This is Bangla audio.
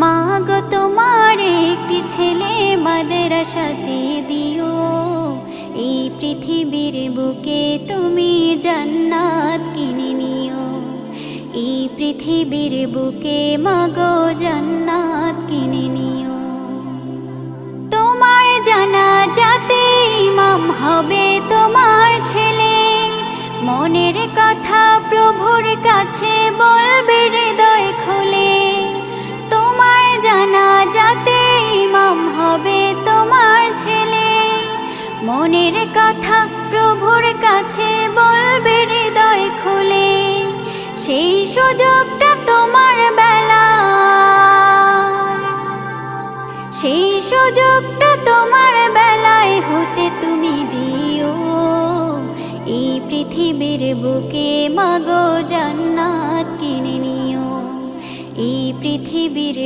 মাগো তোমার একটি ছেলে মাদ্রাসাতে দিও, এই পৃথিবীর বুকে তুমি জান্নাত কিনে নিও। এই পৃথিবীর বুকে মাগো জান্নাত কিনে নিও। তোমার জানাজাতে ইমাম হবে তোমার ছেলে, মনের কথা প্রভুর কাছে বলবে হৃদয় খুলে। তোমার জানাজাতে ইমাম হবে তোমার ছেলে, মনের কথা প্রভুর কাছে বলবে হৃদয় খুলে। সেই সুযোগটা তোমার বেলায়, সেই সুযোগটা তোমার বেলায় হতে তুমি দিও। এই পৃথিবীর বুকে মাগো জান্নাত কিনে নিও। এই পৃথিবীর